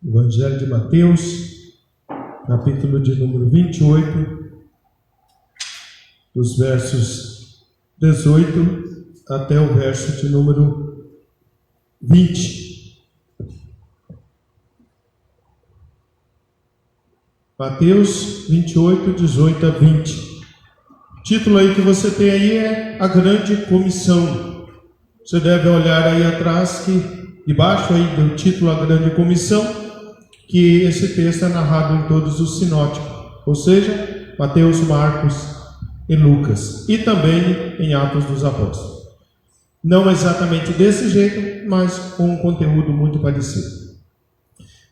Evangelho de Mateus, capítulo de número 28, dos versos 18 até o verso de número 20. Mateus 28, 18 a 20. O título aí que você tem aí é A Grande Comissão. Você deve olhar aí atrás, que debaixo aí do título A Grande Comissão, que esse texto é narrado em todos os sinóticos, ou seja, Mateus, Marcos e Lucas, e também em Atos dos Apóstolos. Não exatamente desse jeito, mas com um conteúdo muito parecido.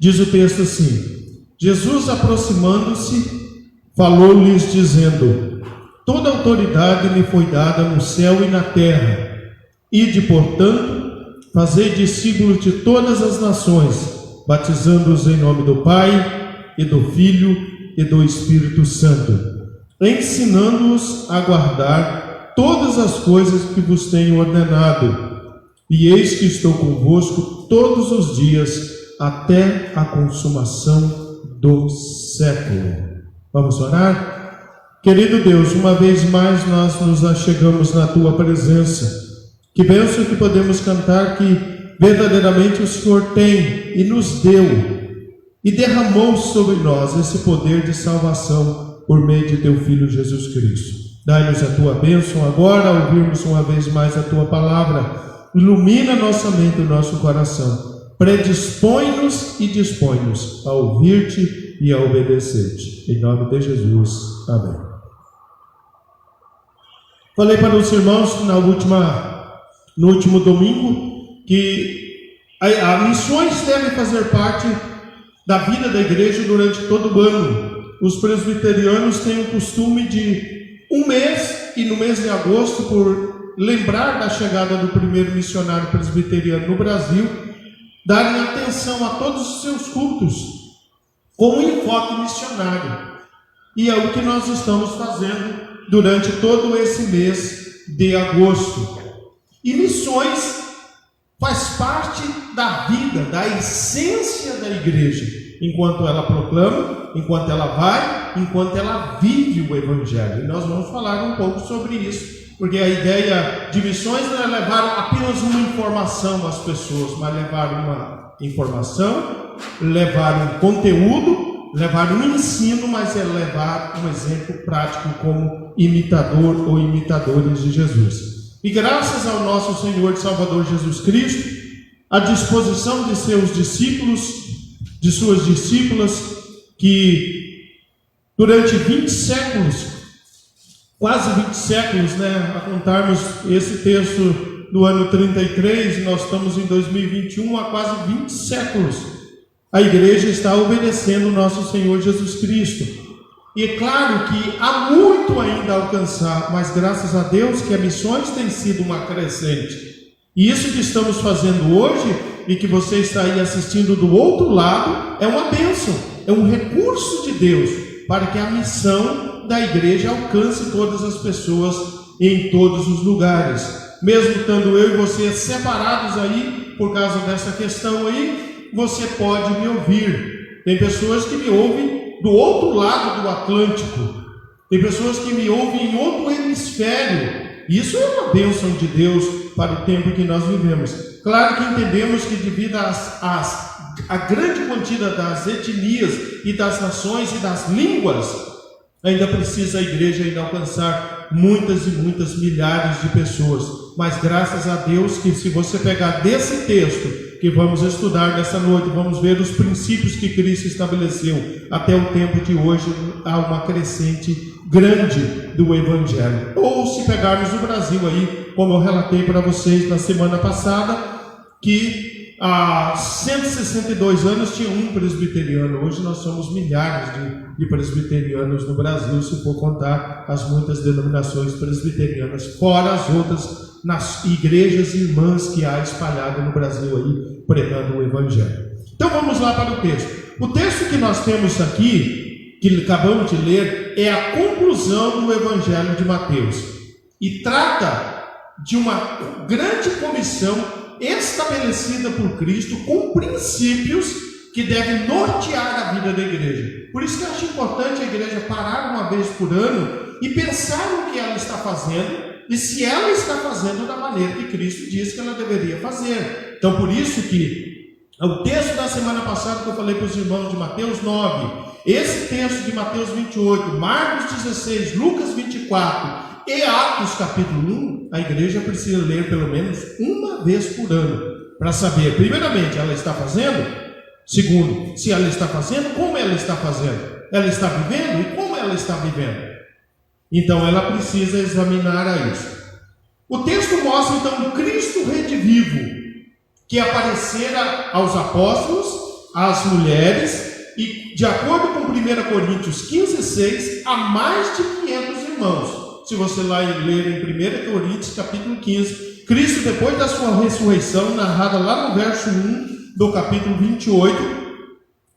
Diz o texto assim: Jesus, aproximando-se, falou-lhes dizendo: toda autoridade me foi dada no céu e na terra. Ide, portanto, fazei discípulos de todas as nações, batizando-os em nome do Pai, e do Filho, e do Espírito Santo, ensinando-os a guardar todas as coisas que vos tenho ordenado. E eis que estou convosco todos os dias, até a consumação do século. Vamos orar? Querido Deus, uma vez mais nós nos achegamos na Tua presença. Que bênção que podemos cantar que verdadeiramente o Senhor tem e nos deu e derramou sobre nós esse poder de salvação por meio de Teu Filho Jesus Cristo. Dai-nos a Tua bênção agora, ao ouvirmos uma vez mais a Tua palavra. Ilumina nossa mente e o nosso coração. Predispõe-nos e dispõe-nos a ouvir-Te e a obedecer-Te. Em nome de Jesus. Amém. Falei para os irmãos no último domingo que as missões devem fazer parte da vida da igreja durante todo o ano. Os presbiterianos têm o costume de um mês, e no mês de agosto, por lembrar da chegada do primeiro missionário presbiteriano no Brasil, darem atenção a todos os seus cultos com um enfoque missionário. E é o que nós estamos fazendo durante todo esse mês de agosto. E missões faz parte da vida, da essência da igreja, enquanto ela proclama, enquanto ela vai, enquanto ela vive o Evangelho. E nós vamos falar um pouco sobre isso, porque a ideia de missões não é levar apenas uma informação às pessoas, mas levar uma informação, levar um conteúdo, levar um ensino, mas é levar um exemplo prático como imitador ou imitadores de Jesus. E graças ao nosso Senhor e Salvador Jesus Cristo, à disposição de seus discípulos, de suas discípulas, que durante 20 séculos, quase 20 séculos, a contarmos esse texto do ano 33, nós estamos em 2021, há quase 20 séculos, a igreja está obedecendo o nosso Senhor Jesus Cristo. E é claro que há muito ainda a alcançar, mas graças a Deus que a missões tem sido uma crescente. E isso que estamos fazendo hoje, e que você está aí assistindo do outro lado, é uma bênção, é um recurso de Deus, para que a missão da igreja alcance todas as pessoas em todos os lugares. Mesmo estando eu e você separados aí, por causa dessa questão aí, você pode me ouvir. Tem pessoas que me ouvem do outro lado do Atlântico, tem pessoas que me ouvem em outro hemisfério. Isso é uma bênção de Deus para o tempo que nós vivemos. Claro que entendemos que devido à grande quantidade das etnias e das nações e das línguas, ainda precisa a igreja ainda alcançar muitas e muitas milhares de pessoas. Mas graças a Deus que, se você pegar desse texto que vamos estudar nessa noite, vamos ver os princípios que Cristo estabeleceu até o tempo de hoje, há uma crescente grande do Evangelho. Ou se pegarmos o Brasil aí, como eu relatei para vocês na semana passada, que há 162 anos tinha um presbiteriano. Hoje nós somos milhares de presbiterianos no Brasil, se for contar as muitas denominações presbiterianas, fora as outras nas igrejas irmãs que há espalhado no Brasil aí, pregando o Evangelho. Então vamos lá para o texto. O texto que nós temos aqui, que acabamos de ler, é a conclusão do Evangelho de Mateus. E trata de uma grande comissão estabelecida por Cristo, com princípios que deve nortear a vida da igreja. Por isso que eu acho importante a igreja parar uma vez por ano e pensar no que ela está fazendo e se ela está fazendo da maneira que Cristo disse que ela deveria fazer. Então, por isso que o texto da semana passada que eu falei para os irmãos de Mateus 9, esse texto de Mateus 28, Marcos 16, Lucas 24 e Atos capítulo 1, a igreja precisa ler pelo menos uma vez por ano, para saber, primeiramente, ela está fazendo. Segundo, se ela está fazendo, como ela está fazendo? Ela está vivendo e como ela está vivendo? Então ela precisa examinar a isso. O texto mostra então o Cristo redivivo, que aparecera aos apóstolos, às mulheres, e de acordo com 1 Coríntios 15:6, a mais de 500 irmãos. Se você lá ler em 1 Coríntios capítulo 15, Cristo, depois da sua ressurreição, narrada lá no verso 1 do capítulo 28,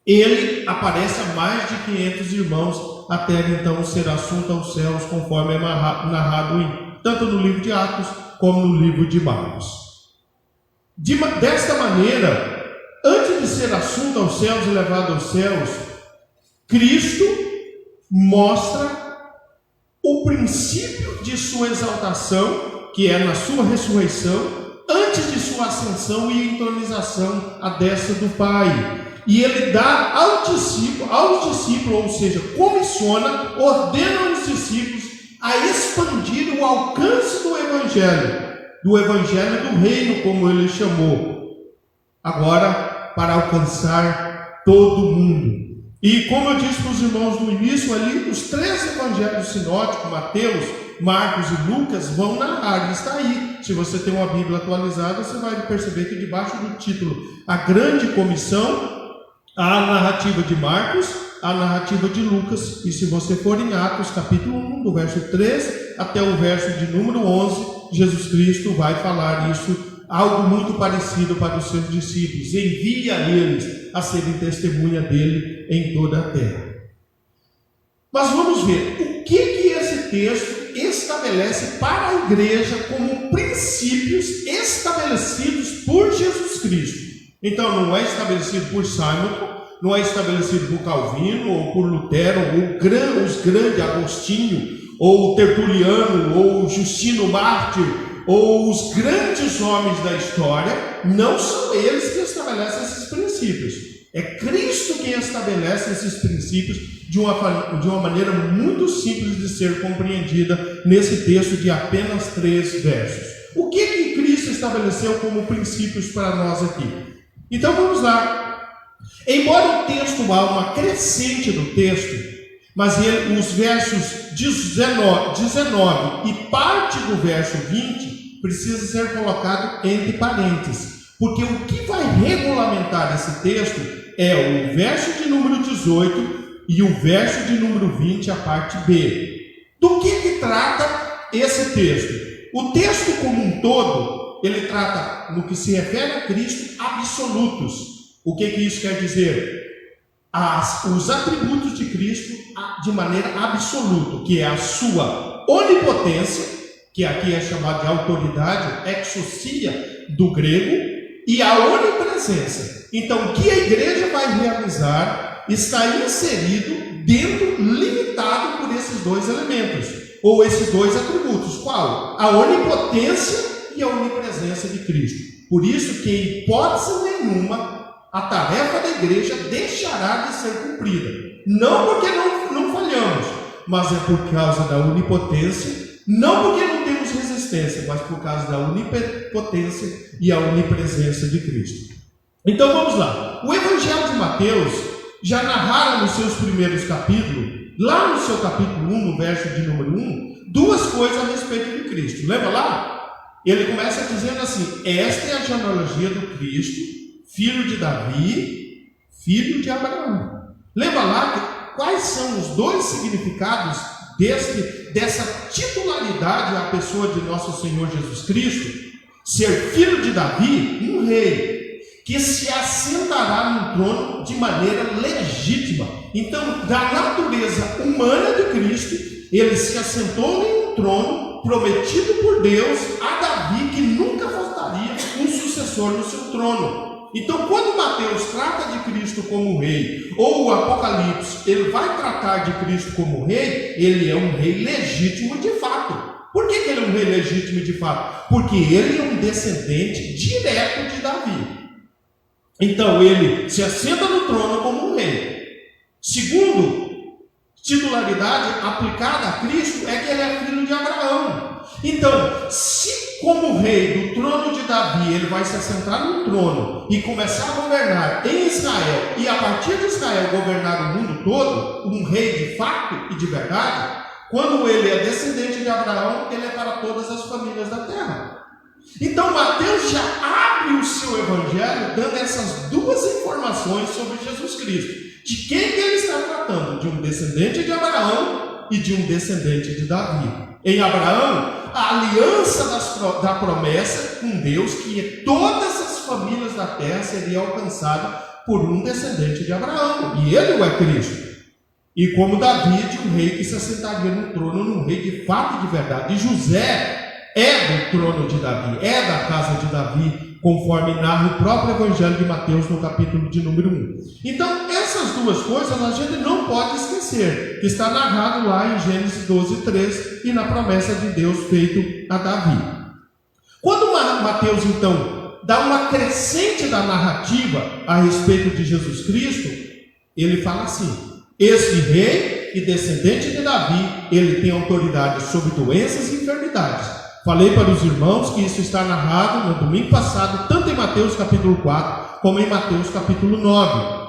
ele aparece a mais de 500 irmãos, até então ser assunto aos céus, conforme é narrado tanto no livro de Atos, como no livro de Marcos. Desta maneira, antes de ser assunto aos céus e levado aos céus, Cristo mostra o princípio de sua exaltação, que é na sua ressurreição, antes de sua ascensão e entronização à destra do Pai. E ele dá aos discípulos, ou seja, comissiona, ordena aos discípulos a expandir o alcance do evangelho do reino, como ele chamou, agora para alcançar todo mundo. E como eu disse para os irmãos no início ali, os 3 evangelhos sinóticos, Mateus, Marcos e Lucas, vão narrar, está aí. Se você tem uma Bíblia atualizada, você vai perceber que debaixo do título A Grande Comissão, há a narrativa de Marcos, a narrativa de Lucas, e se você for em Atos capítulo 1, do verso 3 até o verso de número 11, Jesus Cristo vai falar isso, algo muito parecido para os seus discípulos, envia eles a serem testemunha dele em toda a terra. Mas vamos ver, o que esse texto estabelece para a igreja como princípios estabelecidos por Jesus Cristo. Então não é estabelecido por Simon, não é estabelecido por Calvino, ou por Lutero, ou os grandes Agostinho, ou Tertuliano, ou Justino Mártir, ou os grandes homens da história. Não são eles que estabelecem esses princípios. É Cristo quem estabelece esses princípios de uma maneira muito simples de ser compreendida nesse texto de apenas 3 versos. O que Cristo estabeleceu como princípios para nós aqui? Então vamos lá. Embora o texto há uma crescente do texto, mas os versos 19 e parte do verso 20 precisa ser colocado entre parênteses, porque o que vai regulamentar esse texto é o verso de número 18 e o verso de número 20, a parte B. Do que trata esse texto? O texto como um todo, ele trata, no que se refere a Cristo, absolutos. O que isso quer dizer? Os atributos de Cristo de maneira absoluta, que é a sua onipotência, que aqui é chamada de autoridade, exousia do grego, e a onipresença. Então, o que a igreja vai realizar está inserido dentro, limitado por esses 2 elementos, ou esses 2 atributos. Qual? A onipotência e a onipresença de Cristo. Por isso que, em hipótese nenhuma, a tarefa da igreja deixará de ser cumprida. Não porque não falhamos, mas é por causa da onipotência, não porque não temos resistência, mas por causa da onipotência e a onipresença de Cristo. Então vamos lá. O Evangelho de Mateus já narrara nos seus primeiros capítulos, lá no seu capítulo 1, no verso de número 1, 2 coisas a respeito de Cristo. Lembra lá? Ele começa dizendo assim: esta é a genealogia do Cristo, filho de Davi, filho de Abraão. Lembra lá quais são os 2 significados dessa titularidade à pessoa de nosso Senhor Jesus Cristo? Ser filho de Davi, um rei, que se assentará no trono de maneira legítima. Então, da natureza humana de Cristo, ele se assentou em um trono prometido por Deus a Davi, que nunca faltaria um sucessor no seu trono. Então, quando Mateus trata de Cristo como rei, ou o Apocalipse, ele vai tratar de Cristo como rei, ele é um rei legítimo de fato. Por que ele é um rei legítimo de fato? Porque ele é um descendente direto de Davi. Então, ele se assenta no trono como um rei. Segundo, titularidade aplicada a Cristo é que ele é filho de Abraão. Então, se como rei do trono de Davi, ele vai se assentar no trono e começar a governar em Israel, e a partir de Israel governar o mundo todo, um rei de fato e de verdade, quando ele é descendente de Abraão, ele é para todas as famílias da terra. Então, Mateus já abre o seu evangelho dando essas duas informações sobre Jesus Cristo. De quem que ele está tratando? De um descendente de Abraão e de um descendente de Davi. Em Abraão, a aliança da promessa com Deus, que todas as famílias da terra seriam alcançadas por um descendente de Abraão. E ele é Cristo. E como Davi, de um rei que se assentaria no trono, num rei de fato e de verdade. E José é do trono de Davi, é da casa de Davi, conforme narra o próprio Evangelho de Mateus no capítulo de número 1. Então, essas duas coisas a gente não pode esquecer, que está narrado lá em Gênesis 12, 3, e na promessa de Deus feito a Davi. Quando Mateus, então, dá uma crescente da narrativa a respeito de Jesus Cristo, ele fala assim: esse rei e descendente de Davi, ele tem autoridade sobre doenças e enfermidades. Falei para os irmãos que isso está narrado no domingo passado, tanto em Mateus capítulo 4, como em Mateus capítulo 9.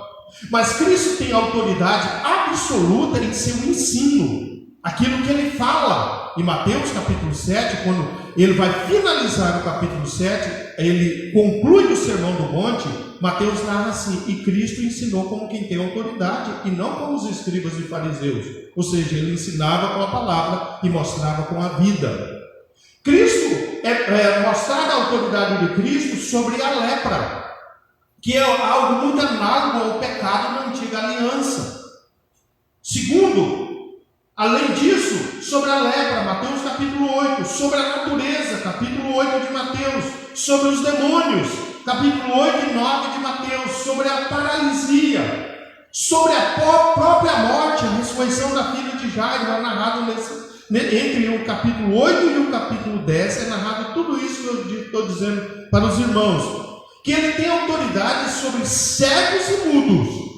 Mas Cristo tem autoridade absoluta em seu ensino, aquilo que ele fala. Em Mateus capítulo 7, quando ele vai finalizar o capítulo 7, ele conclui o Sermão do Monte, Mateus narra assim: e Cristo ensinou como quem tem autoridade, e não como os escribas e fariseus. Ou seja, ele ensinava com a palavra e mostrava com a vida. Cristo mostrar a autoridade de Cristo sobre a lepra, que é algo muito análogo ao pecado na antiga aliança. Segundo, além disso, sobre a lepra, Mateus capítulo 8, sobre a natureza, capítulo 8 de Mateus, sobre os demônios, capítulo 8 e 9 de Mateus, sobre a paralisia, sobre a própria morte, a ressurreição da filha de Jairo, é narrado entre o capítulo 8 e o capítulo 10, é narrado tudo isso que eu estou dizendo para os irmãos, que ele tem autoridade sobre cegos e mudos.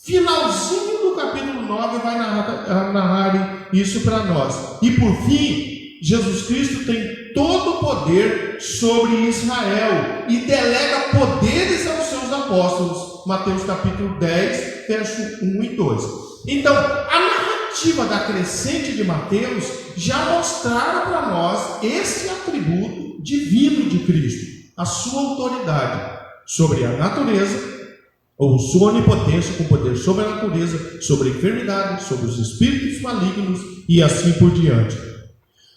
Finalzinho do capítulo 9 vai narrar isso para nós. E por fim, Jesus Cristo tem todo o poder sobre Israel e delega poderes aos seus apóstolos. Mateus capítulo 10, verso 1 e 2. Então, a narrativa da crescente de Mateus já mostraram para nós esse atributo divino de Cristo, a sua autoridade sobre a natureza, ou sua onipotência com poder sobre a natureza, sobre a enfermidade, sobre os espíritos malignos e assim por diante.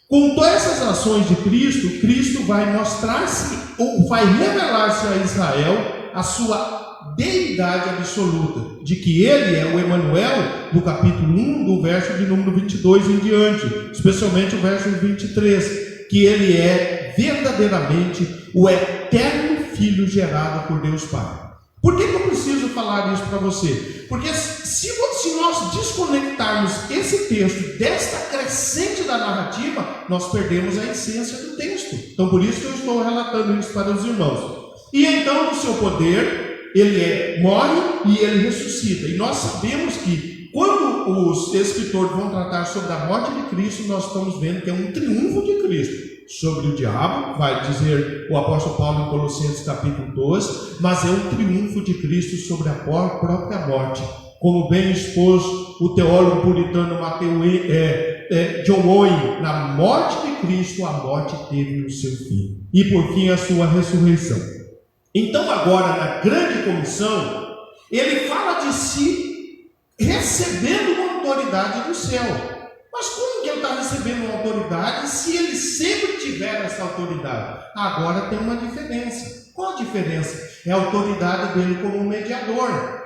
Com todas essas ações de Cristo, Cristo vai mostrar-se, ou vai revelar-se a Israel a sua deidade absoluta, de que ele é o Emanuel, do capítulo 1, do verso de número 22 em diante, especialmente o verso 23, que ele é verdadeiramente o eterno Filho gerado por Deus Pai. Por que eu preciso falar isso para você? Porque se nós desconectarmos esse texto desta crescente da narrativa, nós perdemos a essência do texto. Então, por isso que eu estou relatando isso para os irmãos. E então, no seu poder, ele morre e ele ressuscita. E nós sabemos que quando os escritores vão tratar sobre a morte de Cristo, nós estamos vendo que é um triunfo de Cristo sobre o diabo, vai dizer o apóstolo Paulo em Colossenses capítulo 12, mas é um triunfo de Cristo sobre a própria morte. Como bem expôs o teólogo puritano John Owen, na morte de Cristo, a morte teve o seu fim. E por fim, a sua ressurreição. Então agora, na grande comissão, ele fala de si recebendo uma autoridade do céu. Mas como que ele está recebendo uma autoridade se ele sempre tiver essa autoridade? Agora tem uma diferença. Qual a diferença? É a autoridade dele como mediador.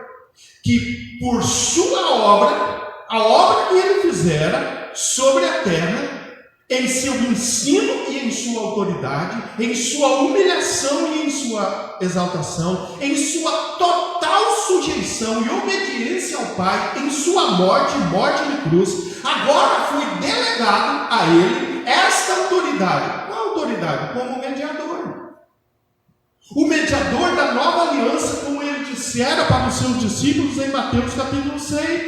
Que por sua obra, a obra que ele fizera sobre a terra, em seu ensino e em sua autoridade, em sua humilhação e em sua exaltação, em sua total sujeição e obediência ao Pai, em sua morte de cruz, agora foi delegado a ele esta autoridade. Qual autoridade? Como mediador. O mediador da nova aliança, como ele dissera para os seus discípulos em Mateus capítulo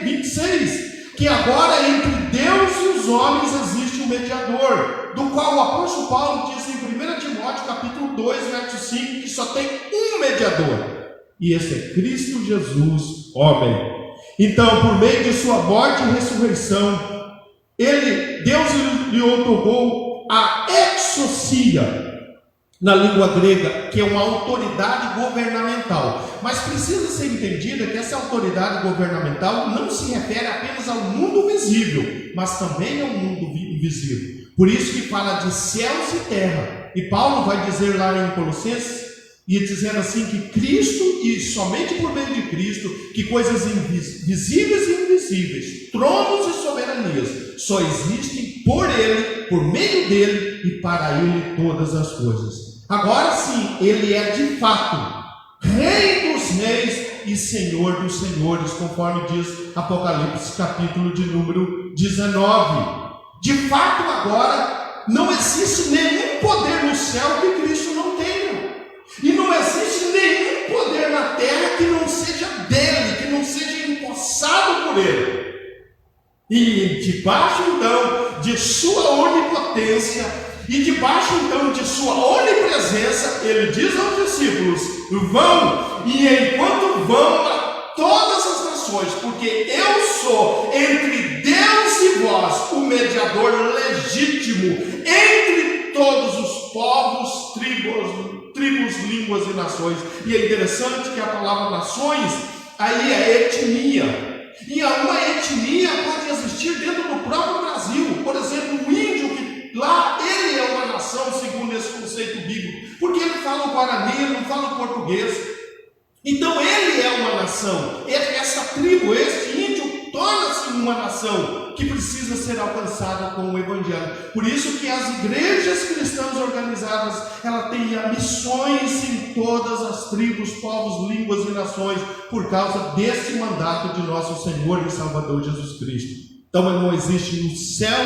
26, que agora entre Deus e os homens existe um mediador, do qual o apóstolo Paulo diz em 1 Timóteo capítulo 2, verso 5, que só tem um mediador, e esse é Cristo Jesus, homem. Então, por meio de sua morte e ressurreição, Deus lhe otorgou a exousia, na língua grega, que é uma autoridade governamental. Mas precisa ser entendida que essa autoridade governamental não se refere apenas ao mundo visível, mas também ao mundo invisível. Por isso que fala de céus e terra. E Paulo vai dizer lá em Colossenses, e dizendo assim que Cristo, e somente por meio de Cristo, que coisas visíveis e invisíveis, tronos e soberanias, só existem por Ele, por meio dele e para Ele todas as coisas. Agora sim, Ele é de fato Rei dos reis e Senhor dos senhores, conforme diz Apocalipse capítulo de número 19. De fato agora não existe nenhum poder no céu que Cristo não tenha. E não existe nenhum poder na terra que não seja dele, que não seja empossado por ele. E debaixo então de sua onipotência, e debaixo então de sua onipresença, ele diz aos discípulos: vão, e enquanto vão a todas as nações, porque eu sou entre Deus e vós o mediador legítimo entre todos os povos, tribos, línguas e nações. E é interessante que a palavra nações aí é etnia. E uma etnia pode existir dentro do próprio Brasil. Por exemplo, o índio, que lá ele é uma nação, segundo esse conceito bíblico, porque ele fala o guarani, ele não fala o português. Então ele é uma nação. Essa tribo, este índio, torna-se uma nação que precisa ser alcançada com o Evangelho. Por isso que as igrejas cristãs organizadas, ela tem missões em todas as tribos, povos, línguas e nações, por causa desse mandato de nosso Senhor e Salvador Jesus Cristo. Então não existe no céu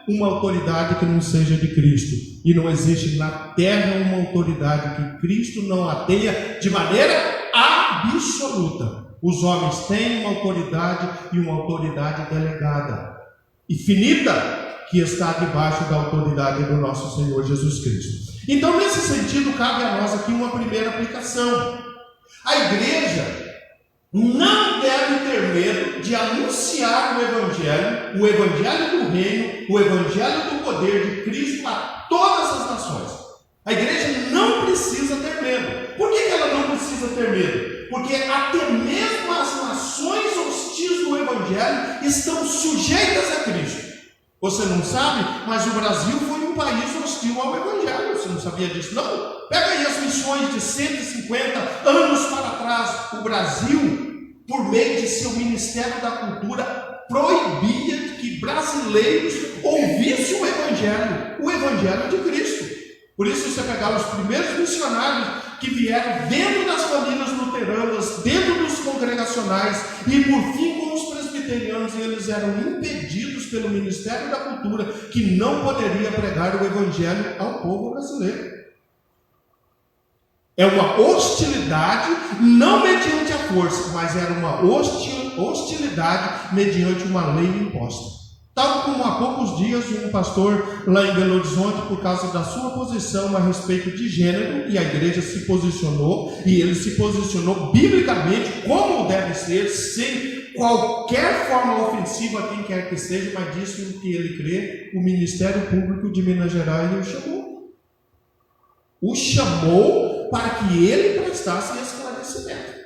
uma autoridade que não seja de Cristo, e não existe na terra uma autoridade que Cristo não a tenha de maneira absoluta. Os homens têm uma autoridade, e uma autoridade delegada e finita, que está debaixo da autoridade do nosso Senhor Jesus Cristo. Então, nesse sentido, cabe a nós aqui uma primeira aplicação. A igreja não deve ter medo de anunciar o evangelho do reino, o evangelho do poder de Cristo a todas as nações. A igreja não precisa ter medo. Por que ela não precisa ter medo? Porque até mesmo as nações hostis do evangelho estão sujeitas a Cristo. Você não sabe, mas o Brasil foi um país hostil ao evangelho. Você não sabia disso, não? Pega aí as missões de 150 anos para trás. O Brasil, por meio de seu Ministério da Cultura, proibia que brasileiros ouvissem o evangelho de Cristo. Por isso, você pegar os primeiros missionários que vieram dentro das famílias luteranas, dentro dos congregacionais, e por fim com os presbiterianos, eles eram impedidos pelo Ministério da Cultura, que não poderia pregar o evangelho ao povo brasileiro. É uma hostilidade, não mediante a força, mas era uma hostilidade mediante uma lei imposta. Tal como há poucos dias um pastor lá em Belo Horizonte, por causa da sua posição a respeito de gênero, e a igreja se posicionou, e ele se posicionou biblicamente como deve ser, sem qualquer forma ofensiva a quem quer que seja, mas disse no que ele crê. O Ministério Público de Minas Gerais o chamou para que ele prestasse esclarecimento.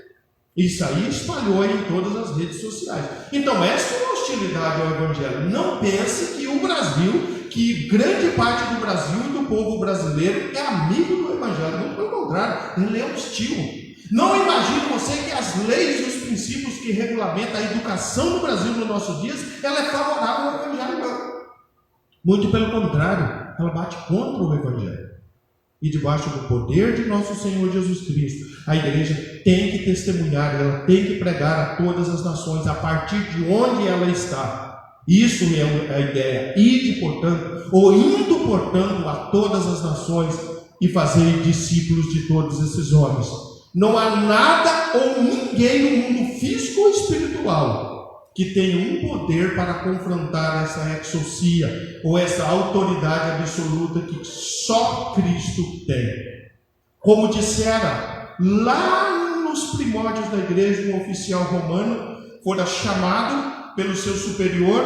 Isso aí espalhou em todas as redes sociais. Então essa é uma hostilidade ao Evangelho. Não pense que o Brasil, que grande parte do Brasil e do povo brasileiro é amigo do Evangelho. Muito pelo contrário, ele é hostil. Não imagine você que as leis e os princípios que regulamentam a educação no Brasil nos nossos dias, ela é favorável ao Evangelho, não. Muito pelo contrário, ela bate contra o Evangelho. E debaixo do poder de nosso Senhor Jesus Cristo, a igreja tem que testemunhar, ela tem que pregar a todas as nações, a partir de onde ela está. Isso é a ideia. Ide, portanto, ou indo, portanto, a todas as nações e fazer discípulos de todos esses homens. Não há nada ou ninguém no mundo físico ou espiritual que tenha um poder para confrontar essa exousia ou essa autoridade absoluta que só Cristo tem. Como dissera lá nos primórdios da igreja, um oficial romano fora chamado pelo seu superior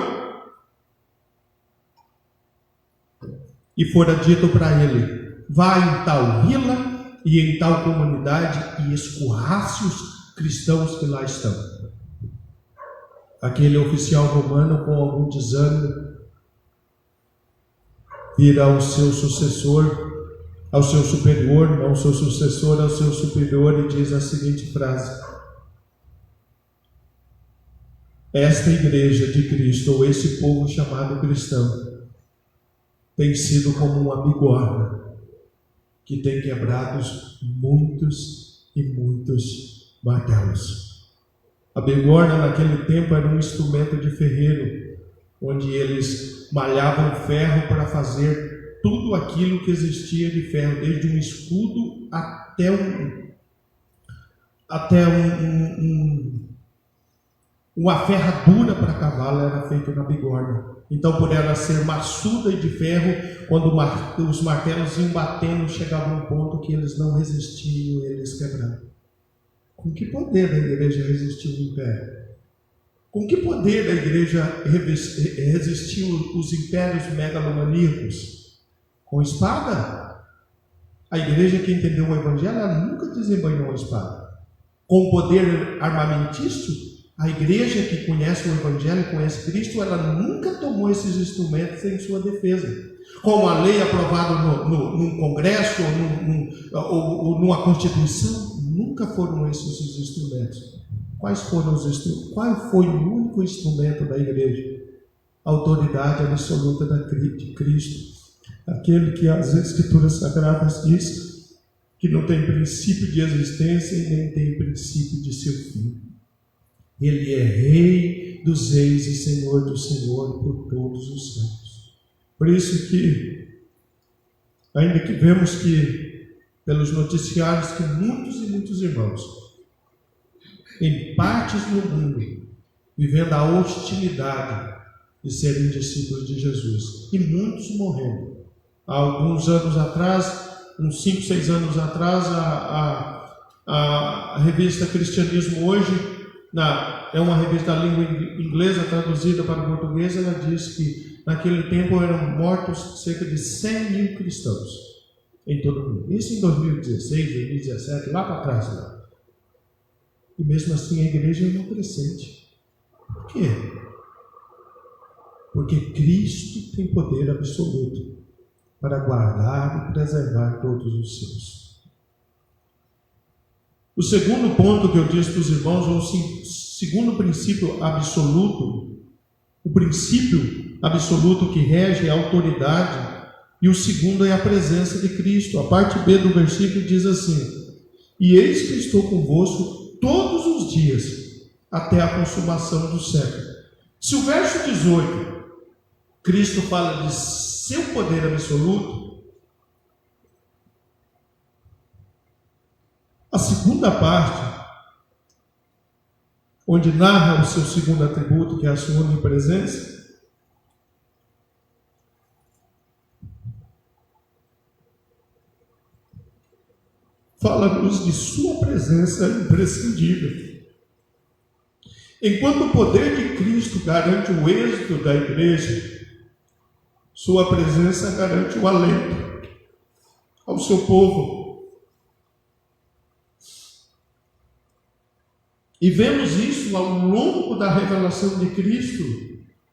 e fora dito para ele: vá em tal vila e em tal comunidade e escorrace os cristãos que lá estão. Aquele oficial romano, com algum desânimo, vira ao seu sucessor, ao seu superior, não ao seu sucessor, ao seu superior, e diz a seguinte frase: esta igreja de Cristo, ou esse povo chamado cristão, tem sido como uma bigorna que tem quebrado muitos e muitos martelos. A bigorna naquele tempo era um instrumento de ferreiro, onde eles malhavam ferro para fazer tudo aquilo que existia de ferro, desde um escudo até uma ferradura para cavalo era feita na bigorna. Então, por ela ser maçuda e de ferro, quando os martelos iam batendo, chegava um ponto que eles não resistiam e eles quebravam. Com que poder a igreja resistiu o império? Com que poder a igreja resistiu os impérios megalomaníacos? Com espada? A igreja que entendeu o evangelho, ela nunca desembanhou a espada. Com poder armamentício, a igreja que conhece o evangelho, conhece Cristo, ela nunca tomou esses instrumentos em sua defesa. Como a lei aprovada num congresso ou numa constituição, nunca foram esses os instrumentos. Qual foi o único instrumento da igreja? A autoridade absoluta de Cristo. Aquele que as Escrituras Sagradas diz que não tem princípio de existência e nem tem princípio de seu fim. Ele é Rei dos reis e Senhor do Senhor por todos os séculos. Por isso que, ainda que vemos que, pelos noticiários, que muitos e muitos irmãos, em partes do mundo, vivendo a hostilidade de serem discípulos de Jesus, e muitos morrendo. Há alguns anos atrás, uns 5, 6 anos atrás, a revista Cristianismo Hoje, é uma revista da língua inglesa traduzida para o português, ela diz que naquele tempo eram mortos cerca de 100 mil cristãos em todo o mundo. Isso em 2016, 2017, lá para trás. Lá. E mesmo assim a igreja é uma crescente. Por quê? Porque Cristo tem poder absoluto para guardar e preservar todos os seus. O segundo ponto que eu disse para os irmãos, ou o segundo princípio absoluto, o princípio absoluto que rege a autoridade, e o segundo é a presença de Cristo. A parte B do versículo diz assim: e eis que estou convosco todos os dias, até a consumação do século. Se o verso 18, Cristo fala de seu poder absoluto, a segunda parte, onde narra o seu segundo atributo, que é a sua onipresença, fala-nos de sua presença imprescindível. Enquanto o poder de Cristo garante o êxito da igreja, sua presença garante o alento ao seu povo. E vemos isso ao longo da revelação de Cristo,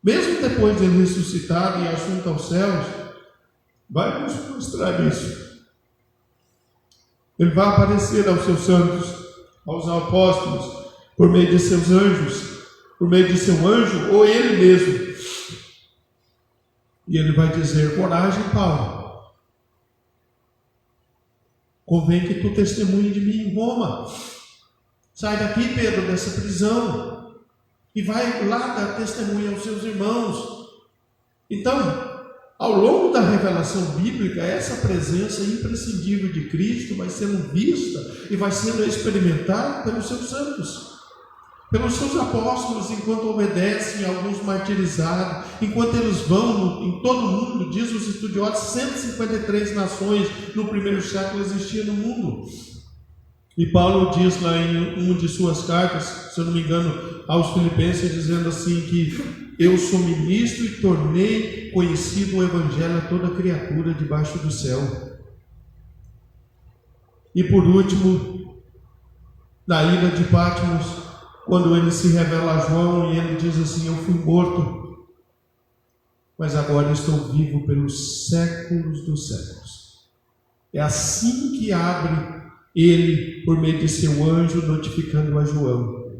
mesmo depois de ele ressuscitado e assunto aos céus, vai nos mostrar isso. Ele vai aparecer aos seus santos, aos apóstolos, por meio de seus anjos, por meio de seu anjo, ou ele mesmo. E ele vai dizer: coragem, Paulo. Convém que tu testemunhe de mim em Roma. Sai daqui, Pedro, dessa prisão, e vai lá dar testemunho aos seus irmãos. Então, ao longo da revelação bíblica, essa presença imprescindível de Cristo vai sendo vista e vai sendo experimentada pelos seus santos, pelos seus apóstolos, enquanto obedecem, alguns martirizados, enquanto eles vão em todo o mundo. Diz os estudiosos, 153 nações no primeiro século existiam no mundo. E Paulo diz lá em uma de suas cartas, se eu não me engano, aos Filipenses, dizendo assim que eu sou ministro e tornei conhecido o Evangelho a toda criatura debaixo do céu. E por último, na ilha de Patmos, quando ele se revela a João e ele diz assim: eu fui morto, mas agora estou vivo pelos séculos dos séculos. É assim que abre ele, por meio de seu anjo, notificando a João.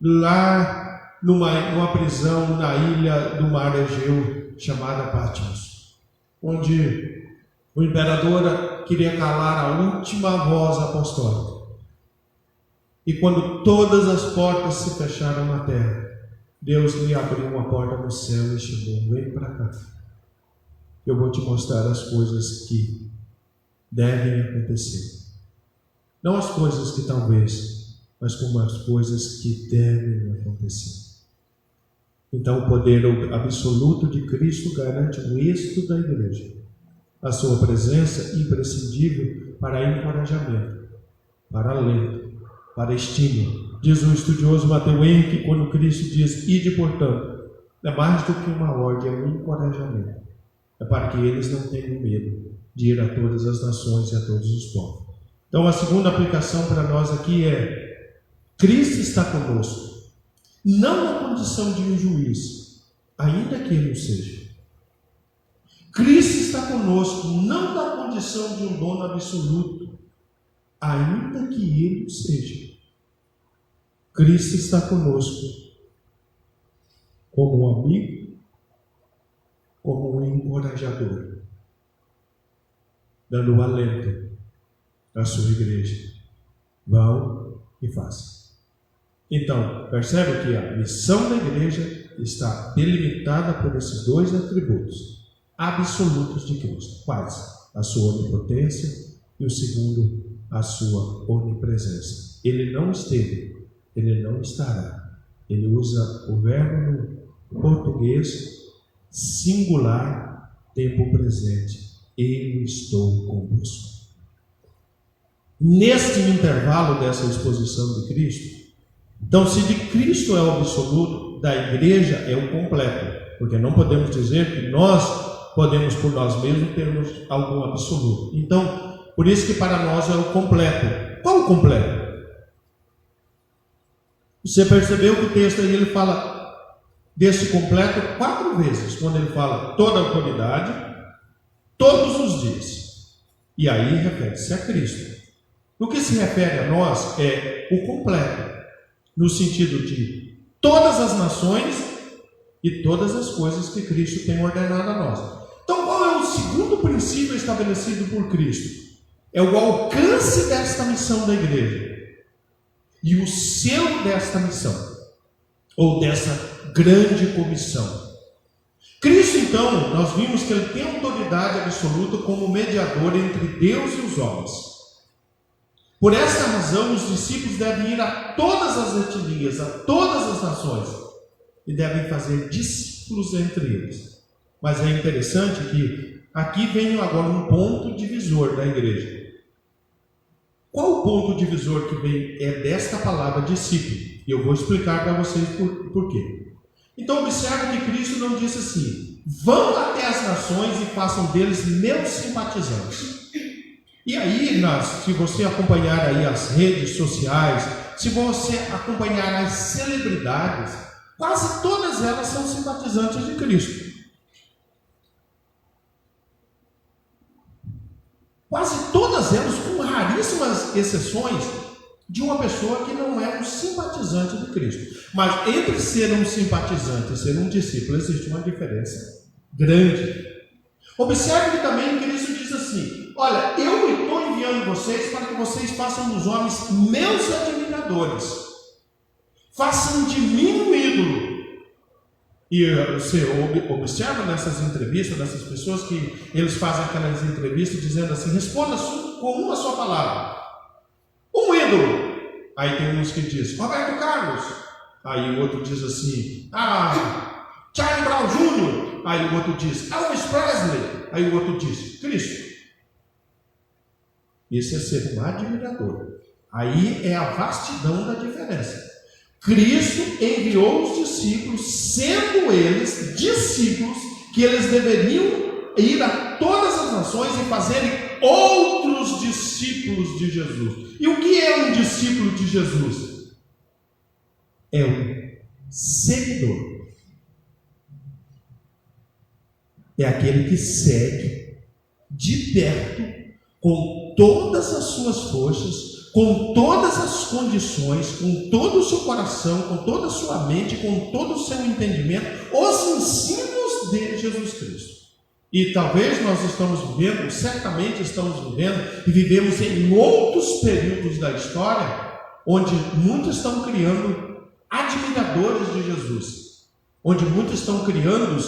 Lá numa prisão na ilha do mar Egeu, chamada Patmos, onde o imperador queria calar a última voz apostólica. E quando todas as portas se fecharam na terra, Deus lhe abriu uma porta no céu e chamou: vem para cá, eu vou te mostrar as coisas que devem acontecer. Não as coisas que talvez, mas como as coisas que devem acontecer. Então o poder absoluto de Cristo garante o êxito da igreja, a sua presença imprescindível para encorajamento, para alento, para estímulo. Diz o estudioso Matthew Henrique, quando Cristo diz: ide, portanto, é mais do que uma ordem, é um encorajamento. É para que eles não tenham medo de ir a todas as nações e a todos os povos. Então a segunda aplicação para nós aqui é: Cristo está conosco, não na condição de um juiz, ainda que ele o seja. Cristo está conosco, não na condição de um dono absoluto, ainda que ele o seja. Cristo está conosco como um amigo, como um encorajador, dando alento à sua igreja. Vão e façam. Então, percebe que a missão da igreja está delimitada por esses dois atributos absolutos de Cristo. Quais? A sua onipotência e o segundo, a sua onipresença. Ele não esteve, ele não estará. Ele usa o verbo no português singular, tempo presente. Eu estou convosco. Neste intervalo dessa exposição de Cristo, então, se de Cristo é o absoluto, da igreja é o completo, porque não podemos dizer que nós podemos por nós mesmos termos algum absoluto. Então, por isso que para nós é o completo. Qual o completo? Você percebeu que o texto aí ele fala desse completo 4 vezes, quando ele fala toda a autoridade, todos os dias. E aí refere-se a Cristo. No que se refere a nós é o completo, no sentido de todas as nações e todas as coisas que Cristo tem ordenado a nós. Então, qual é o segundo princípio estabelecido por Cristo? É o alcance desta missão da igreja e o selo desta missão, ou dessa grande comissão. Cristo, então, nós vimos que ele tem autoridade absoluta como mediador entre Deus e os homens. Por essa razão, os discípulos devem ir a todas as etnias, a todas as nações, e devem fazer discípulos entre eles. Mas é interessante que aqui vem agora um ponto divisor da igreja. Qual o ponto divisor que vem é desta palavra discípulo? E eu vou explicar para vocês por quê. Então observe que Cristo não disse assim: vão até as nações e façam deles meus simpatizantes. E aí, se você acompanhar aí as redes sociais, se você acompanhar as celebridades, quase todas elas são simpatizantes de Cristo. Quase todas elas, com raríssimas exceções, de uma pessoa que não é um simpatizante de Cristo. Mas entre ser um simpatizante e ser um discípulo existe uma diferença grande. Observe que também Cristo diz assim: olha, eu estou enviando vocês para que vocês façam dos homens meus admiradores, façam de mim um ídolo. E você observa nessas entrevistas, nessas pessoas que eles fazem aquelas entrevistas dizendo assim: responda com uma só palavra, um ídolo. Aí tem uns que dizem Roberto Carlos, aí o outro diz assim: Charlie Brown Jr. Aí o outro diz Elvis Presley. Aí o outro diz Cristo. Esse é ser um admirador. Aí é a vastidão da diferença. Cristo enviou os discípulos, sendo eles discípulos, que eles deveriam ir a todas as nações e fazerem outros discípulos de Jesus. E o que é um discípulo de Jesus? É um seguidor. É aquele que segue de perto, com todas as suas forças, com todas as condições, com todo o seu coração, com toda a sua mente, com todo o seu entendimento, os ensinos de Jesus Cristo. E talvez nós estamos vivendo, certamente estamos vivendo, e vivemos em outros períodos da história, onde muitos estão criando admiradores de Jesus, onde muitos estão criando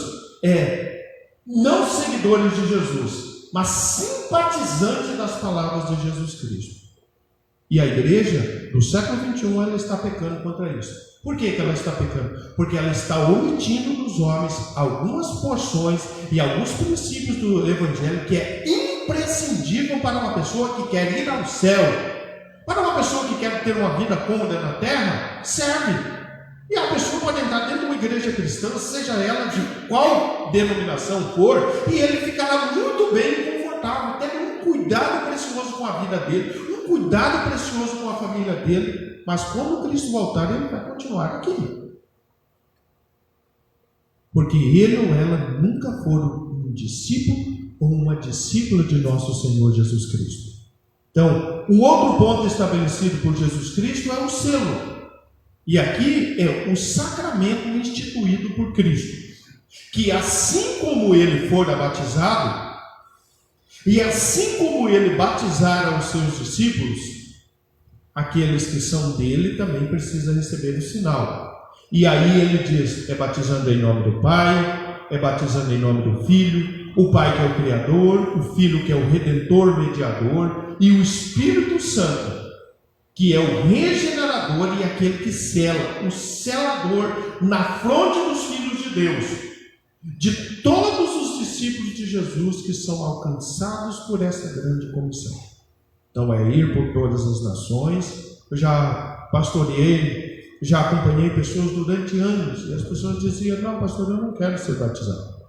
não seguidores de Jesus, mas simpatizantes das palavras de Jesus Cristo. E a igreja do século XXI, ela está pecando contra isso. Por que ela está pecando? Porque ela está omitindo dos homens algumas porções e alguns princípios do Evangelho que é imprescindível para uma pessoa que quer ir ao céu. Para uma pessoa que quer ter uma vida cômoda na terra, serve. E a pessoa pode entrar dentro de uma igreja cristã, seja ela de qual denominação for, e ele ficará muito bem e confortável, tendo um cuidado precioso com a vida dele, um cuidado precioso com a família dele. Mas quando Cristo voltar, ele vai continuar aqui. Porque ele ou ela nunca foram um discípulo ou uma discípula de nosso Senhor Jesus Cristo. Então, um outro ponto estabelecido por Jesus Cristo é o selo. E aqui é o sacramento instituído por Cristo, que assim como ele fora batizado, e assim como ele batizara os seus discípulos, aqueles que são dele também precisam receber o sinal. E aí ele diz, é batizando em nome do Pai, é batizando em nome do Filho, o Pai que é o Criador, o Filho que é o Redentor, Mediador, e o Espírito Santo, que é o regenerador e aquele que sela, o selador na fronte dos filhos de Deus, de todos os discípulos de Jesus que são alcançados por essa grande comissão. Então é ir por todas as nações. Eu já pastoreei, já acompanhei pessoas durante anos, e as pessoas diziam, não pastor, eu não quero ser batizado.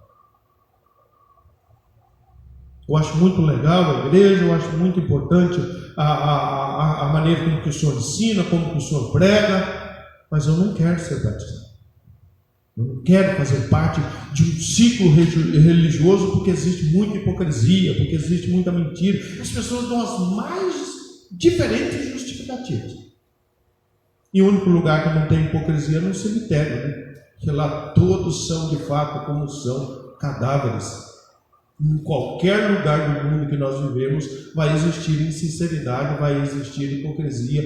Eu acho muito legal a igreja, eu acho muito importante a maneira como que o senhor ensina, como que o senhor prega, mas eu não quero ser batizado. Eu não quero fazer parte de um ciclo religioso, porque existe muita hipocrisia, porque existe muita mentira. As pessoas dão as mais diferentes justificativas. E o único lugar que não tem hipocrisia é no cemitério, né? Que lá todos são de fato como são cadáveres. Em qualquer lugar do mundo que nós vivemos vai existir insinceridade, vai existir hipocrisia,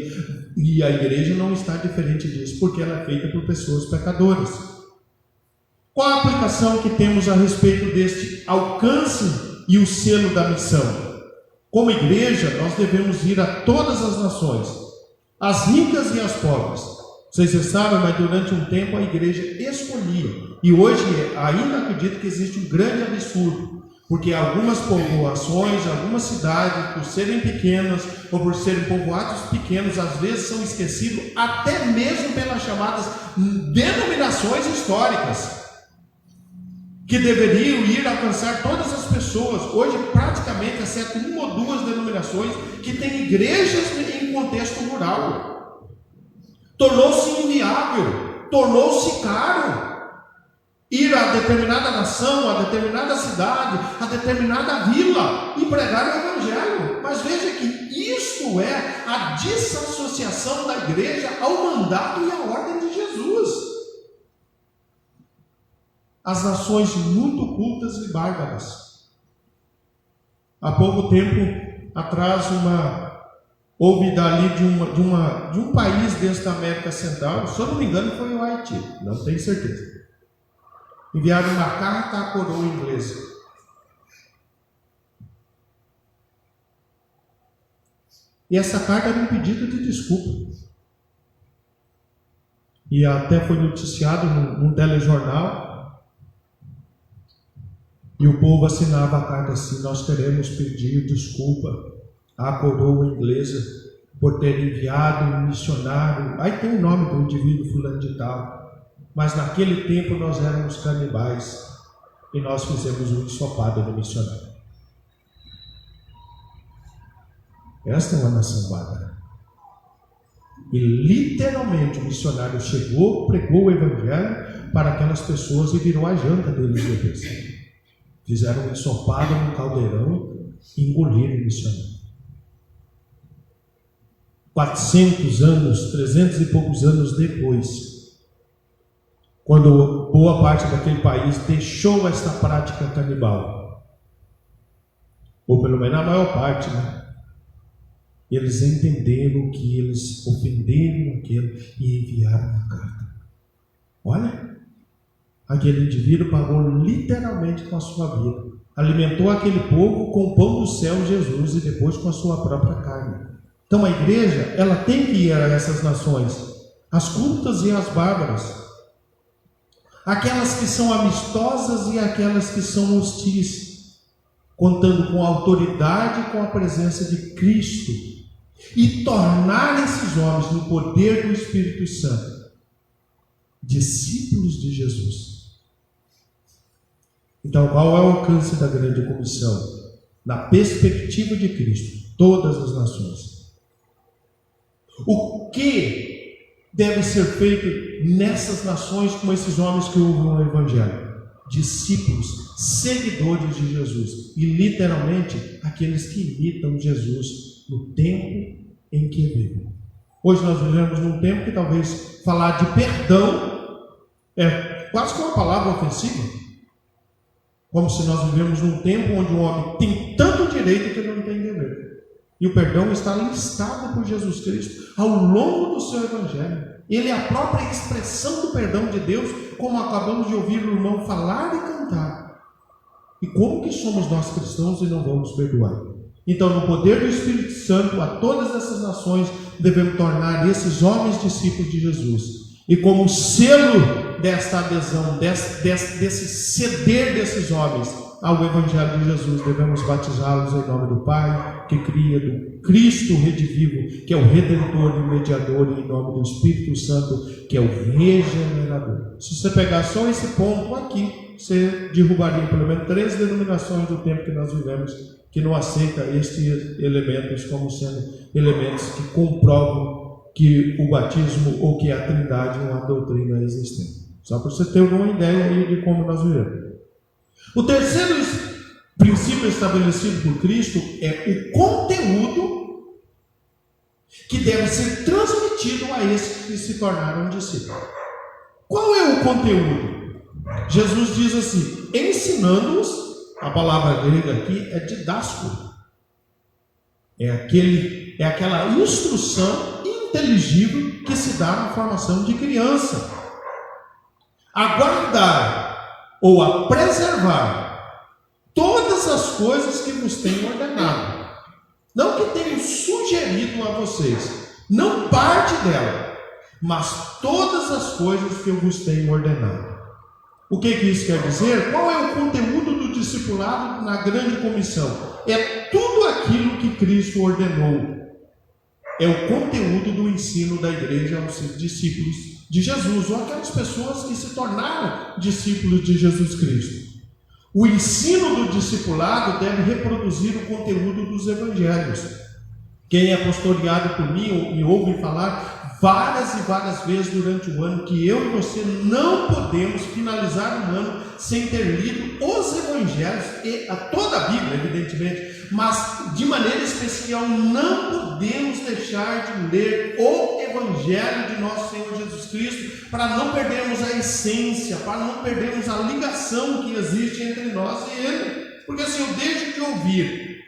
e a igreja não está diferente disso, porque ela é feita por pessoas pecadoras. Qual a aplicação que temos a respeito deste alcance e o selo da missão? Como igreja, nós devemos ir a todas as nações, as ricas e as pobres. Vocês já sabem, mas durante um tempo a igreja escolhia, e hoje ainda acredito que existe um grande absurdo, porque algumas povoações, algumas cidades, por serem pequenas ou por serem povoados pequenos, às vezes são esquecidos até mesmo pelas chamadas denominações históricas, que deveriam ir alcançar todas as pessoas. Hoje praticamente, exceto uma ou duas denominações que têm igrejas em contexto rural. Tornou-se inviável, tornou-se caro ir a determinada nação, a determinada cidade, a determinada vila e pregar o Evangelho. Mas veja que isso é a a desassociação da igreja ao mandato e à ordem de Jesus. As nações muito cultas e bárbaras. Há pouco tempo atrás, houve dali de um país desse da América Central, se eu não me engano foi o Haiti, não tenho certeza. Enviaram uma carta à coroa inglesa. E essa carta era um pedido de desculpa. E até foi noticiado num telejornal. E o povo assinava a carta assim: nós queremos pedir desculpa à coroa inglesa por ter enviado um missionário. Aí tem o nome do indivíduo fulano de tal. Mas naquele tempo nós éramos canibais e nós fizemos um ensopado do missionário. Esta é uma nação bárbara. E literalmente o missionário chegou, pregou o evangelho para aquelas pessoas e virou a janta deles depois. Fizeram um ensopado no caldeirão e engoliram o missionário. 400 anos, 300 e poucos anos depois, quando boa parte daquele país deixou esta prática canibal, ou pelo menos a maior parte, né? Eles entenderam que eles ofenderam aquele e enviaram uma carta. Olha, aquele indivíduo pagou literalmente com a sua vida, alimentou aquele povo com o pão do céu, Jesus, e depois com a sua própria carne. Então a igreja, ela tem que ir a essas nações, as cultas e as bárbaras, aquelas que são amistosas e aquelas que são hostis, contando com a autoridade e com a presença de Cristo, e tornar esses homens, no poder do Espírito Santo, discípulos de Jesus. Então, qual é o alcance da grande comissão? Na perspectiva de Cristo, todas as nações. O que deve ser feito nessas nações com esses homens que ouvem o Evangelho? Discípulos, seguidores de Jesus, e literalmente aqueles que imitam Jesus no tempo em que vivem. Hoje nós vivemos num tempo que talvez falar de perdão é quase que uma palavra ofensiva, como se nós vivemos num tempo onde o homem tem tanto direito que ele não tem dever. E o perdão está listado por Jesus Cristo ao longo do seu Evangelho. Ele é a própria expressão do perdão de Deus, como acabamos de ouvir o irmão falar e cantar. E como que somos nós cristãos e não vamos perdoar? Então, no poder do Espírito Santo, a todas essas nações devemos tornar esses homens discípulos de Jesus. E como selo desta adesão, desse ceder desses homens ao Evangelho de Jesus, devemos batizá-los em nome do Pai, que cria, do Cristo redivivo, que é o Redentor e Mediador, e em nome do Espírito Santo, que é o Regenerador. Se você pegar só esse ponto aqui, você derrubaria pelo menos 3 denominações do tempo que nós vivemos, que não aceita estes elementos como sendo elementos que comprovam que o batismo ou que a Trindade é uma doutrina existente. Só para você ter uma ideia aí de como nós vivemos. O terceiro princípio estabelecido por Cristo é o conteúdo que deve ser transmitido a esses que se tornaram discípulos. Qual é o conteúdo? Jesus diz assim: ensinando-os. A palavra grega aqui é didasco. É aquela instrução inteligível que se dá na formação de criança. A guardar ou a preservar todas as coisas que vos tenho ordenado. Não que tenho sugerido a vocês, não parte dela, mas todas as coisas que eu vos tenho ordenado. O que isso quer dizer? Qual é o conteúdo do discipulado na grande comissão? É tudo aquilo que Cristo ordenou. É o conteúdo do ensino da igreja aos discípulos de Jesus, ou aquelas pessoas que se tornaram discípulos de Jesus Cristo. O ensino do discipulado deve reproduzir o conteúdo dos evangelhos. Quem é pastoreado por mim me ouve falar várias e várias vezes durante o ano que eu e você não podemos finalizar um ano sem ter lido os evangelhos e toda a Bíblia, evidentemente, mas de maneira especial não podemos podemos deixar de ler o Evangelho de nosso Senhor Jesus Cristo para não perdermos a essência, para não perdermos a ligação que existe entre nós e Ele. Porque se eu deixo de ouvir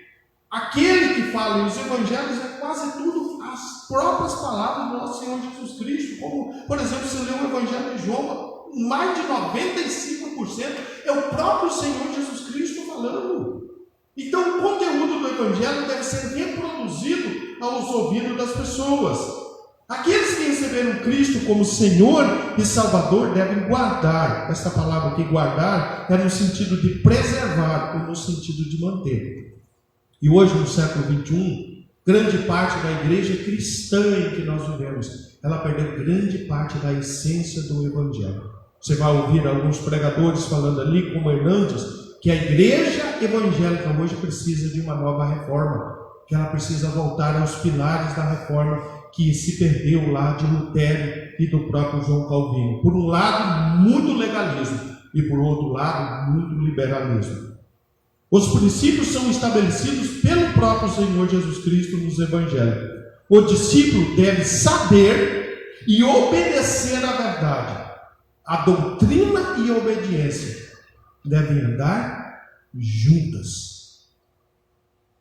aquele que fala, e os Evangelhos é quase tudo as próprias palavras do nosso Senhor Jesus Cristo, como, por exemplo, se lê o Evangelho de João, mais de 95% é o próprio Senhor Jesus Cristo falando. Então o conteúdo do Evangelho deve ser reproduzido aos ouvidos das pessoas. Aqueles que receberam Cristo como Senhor e Salvador devem guardar. Essa palavra aqui, guardar, é no sentido de preservar ou no sentido de manter. E hoje, no século 21, grande parte da igreja cristã em que nós vivemos, ela perdeu grande parte da essência do Evangelho. Você vai ouvir alguns pregadores falando ali, como Hernandes, que a igreja evangélica hoje precisa de uma nova reforma, que ela precisa voltar aos pilares da reforma que se perdeu lá de Lutero e do próprio João Calvino. Por um lado, muito legalismo, e por outro lado, muito liberalismo. Os princípios são estabelecidos pelo próprio Senhor Jesus Cristo nos Evangelhos. O discípulo deve saber e obedecer à verdade. A doutrina e a obediência devem andar juntas.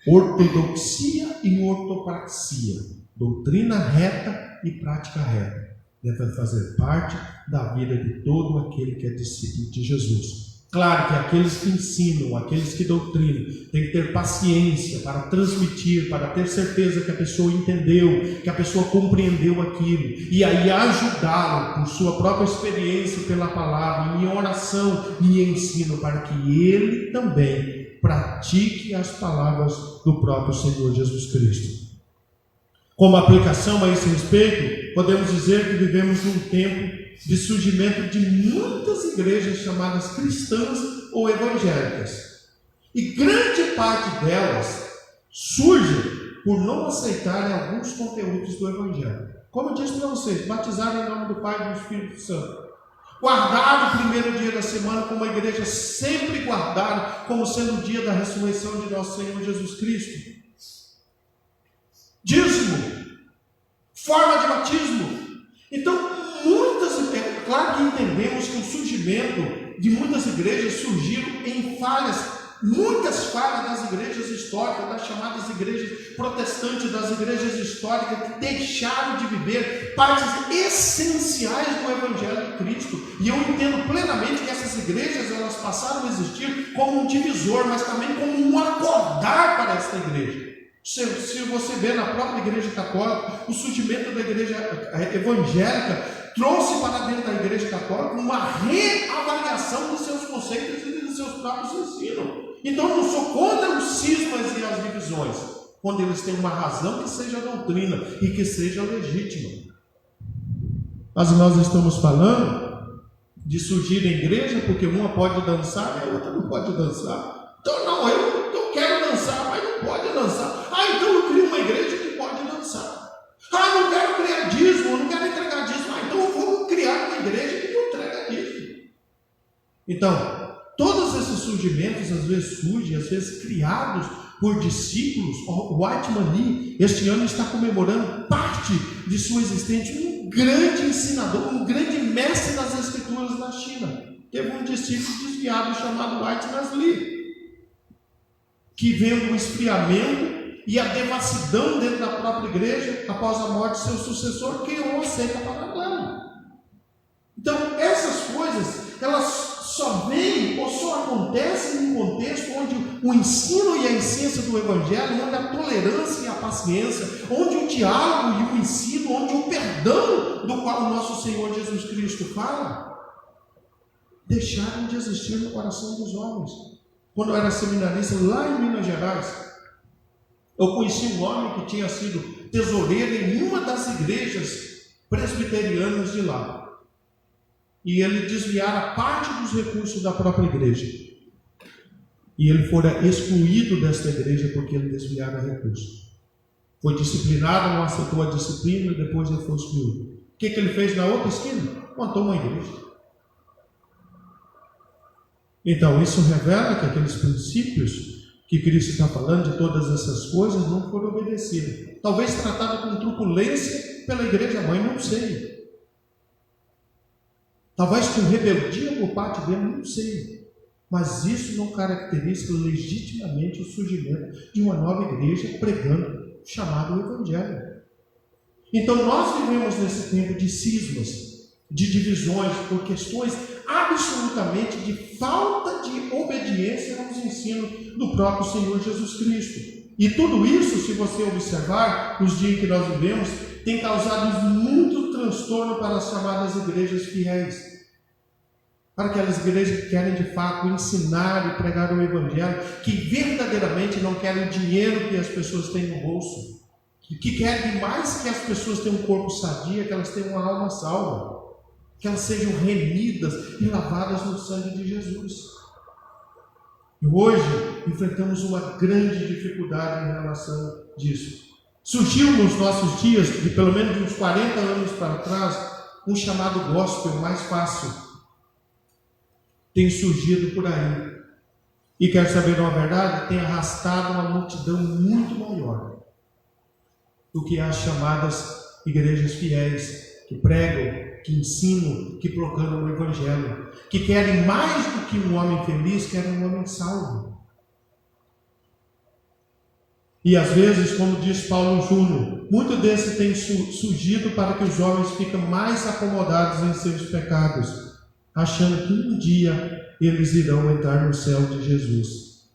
Ortodoxia e ortopraxia, doutrina reta e prática reta, devem fazer parte da vida de todo aquele que é discípulo de Jesus. Claro que aqueles que ensinam, aqueles que doutrinam, têm que ter paciência para transmitir, para ter certeza que a pessoa entendeu, que a pessoa compreendeu aquilo, e aí ajudá-lo por sua própria experiência pela palavra, em oração e ensino, para que ele também pratique as palavras do próprio Senhor Jesus Cristo. Como aplicação a esse respeito, podemos dizer que vivemos num tempo de surgimento de muitas igrejas chamadas cristãs ou evangélicas. E grande parte delas surge por não aceitarem alguns conteúdos do Evangelho. Como eu disse para vocês, batizaram em nome do Pai e do Espírito Santo. Guardaram o primeiro dia da semana, como a igreja sempre guardaram, como sendo o dia da ressurreição de nosso Senhor Jesus Cristo. Dízimo, forma de batismo. Então, claro que entendemos que o surgimento de muitas igrejas surgiram em falhas, muitas falhas das igrejas históricas, das chamadas igrejas protestantes, das igrejas históricas, que deixaram de viver partes essenciais do Evangelho de Cristo. E eu entendo plenamente que essas igrejas, elas passaram a existir como um divisor, mas também como um acordar para esta igreja. Se você vê na própria igreja católica, o surgimento da igreja evangélica trouxe para dentro da igreja católica uma reavaliação dos seus conceitos e dos seus próprios ensinos. Então eu não sou contra os cismas e as divisões, quando eles têm uma razão que seja doutrina e que seja legítima. Mas nós estamos falando de surgir em igreja porque uma pode dançar e a outra não pode dançar. Então não, eu quero dançar, mas não pode dançar. Então eu crio uma igreja que pode dançar. Não quero criar dízimo, eu não quero entregar dízimo. Então eu vou criar uma igreja que não entrega dízimo. Então, todos esses surgimentos às vezes surgem, às vezes criados por discípulos. O Whitman Lee, este ano, está comemorando parte de sua existência, um grande ensinador, um grande mestre das escrituras na China. Teve um discípulo desviado chamado Whitman Lee, que vendo o esfriamento e a devassidão dentro da própria igreja, após a morte de seu sucessor, criou uma seita paralela. Então, essas coisas, elas só vêm ou só acontecem em um contexto onde o ensino e a essência do Evangelho, onde a tolerância e a paciência, onde o diálogo e o ensino, onde o perdão do qual o nosso Senhor Jesus Cristo fala, deixaram de existir no coração dos homens. Quando eu era seminarista lá em Minas Gerais, eu conheci um homem que tinha sido tesoureiro em uma das igrejas presbiterianas de lá. E ele desviara parte dos recursos da própria igreja. E ele fora excluído desta igreja porque ele desviara recursos. Foi disciplinado, não aceitou a disciplina e depois ele foi excluído. O que ele fez na outra esquina? Montou uma igreja. Então, isso revela que aqueles princípios que Cristo está falando, de todas essas coisas, não foram obedecidas. Talvez tratada com truculência pela igreja mãe, não sei. Talvez com rebeldia por parte dele, não sei. Mas isso não caracteriza legitimamente o surgimento de uma nova igreja pregando o chamado Evangelho. Então nós vivemos nesse tempo de cismas, de divisões, por questões absolutamente de falta de obediência aos ensinos do próprio Senhor Jesus Cristo. E tudo isso, se você observar, nos dias que nós vivemos, tem causado muito transtorno para as chamadas igrejas fiéis. Para aquelas igrejas que querem de fato ensinar e pregar o Evangelho, que verdadeiramente não querem o dinheiro que as pessoas têm no bolso, que querem mais que as pessoas tenham um corpo sadio, que elas tenham uma alma salva, que elas sejam remidas e lavadas no sangue de Jesus. E hoje enfrentamos uma grande dificuldade em relação a isso. Surgiu nos nossos dias, de pelo menos uns 40 anos para trás, um chamado gospel mais fácil. Tem surgido por aí. E quero saber uma verdade? Tem arrastado uma multidão muito maior do que as chamadas igrejas fiéis, que pregam, que ensinam, que proclamam o Evangelho, que querem mais do que um homem feliz, querem um homem salvo. E às vezes, como diz Paulo Júnior, muito desse tem surgido para que os homens fiquem mais acomodados em seus pecados, achando que um dia eles irão entrar no céu de Jesus.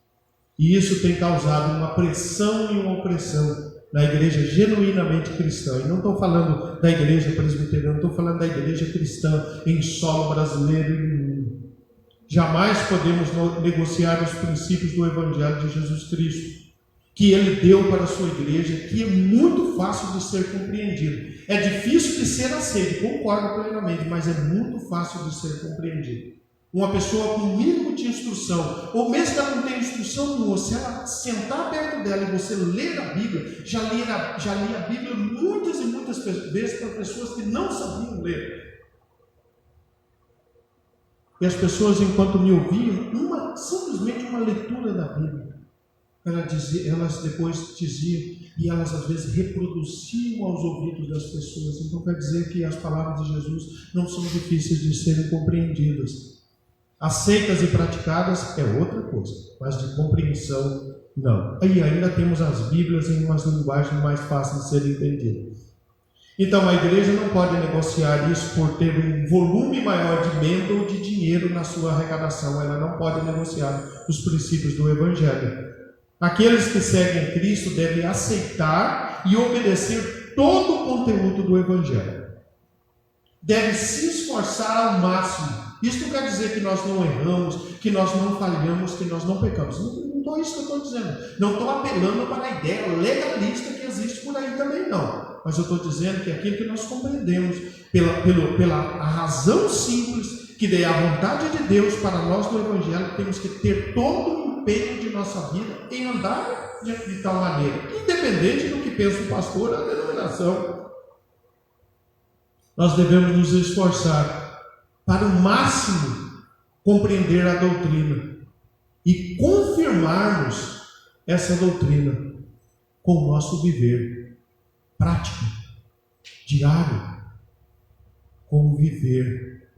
E isso tem causado uma pressão e uma opressão na igreja genuinamente cristã. E não estou falando da igreja presbiteriana, estou falando da igreja cristã em solo brasileiro e no mundo. Jamais podemos negociar os princípios do Evangelho de Jesus Cristo, que Ele deu para a sua igreja, que é muito fácil de ser compreendido. É difícil de ser aceito, concordo plenamente, mas é muito fácil de ser compreendido. Uma pessoa com o mínimo de instrução, ou mesmo que ela não tenha instrução nenhuma, se ela sentar perto dela e você ler a Bíblia, já li a Bíblia muitas e muitas vezes para pessoas que não sabiam ler. E as pessoas, enquanto me ouviam, simplesmente uma leitura da Bíblia, elas depois diziam, e elas às vezes reproduziam aos ouvidos das pessoas. Então quer dizer que as palavras de Jesus não são difíceis de serem compreendidas. Aceitas e praticadas é outra coisa, mas de compreensão não. E ainda temos as Bíblias em umas linguagens mais fáceis de serem entendidas. Então a igreja não pode negociar isso por ter um volume maior de membro ou de dinheiro na sua arrecadação. Ela não pode negociar os princípios do Evangelho. Aqueles que seguem Cristo devem aceitar e obedecer todo o conteúdo do Evangelho. Devem se esforçar ao máximo. Isso não quer dizer que nós não erramos, que nós não falhamos, que nós não pecamos. Não é isso que eu estou dizendo. Não estou apelando para a ideia legalista que existe por aí também, não. Mas eu estou dizendo que aquilo que nós compreendemos, pela razão simples, que é a vontade de Deus para nós no Evangelho, temos que ter todo o empenho de nossa vida em andar de tal maneira, independente do que pensa o pastor ou a denominação. Nós devemos nos esforçar para o máximo compreender a doutrina e confirmarmos essa doutrina com o nosso viver prático, diário, com o viver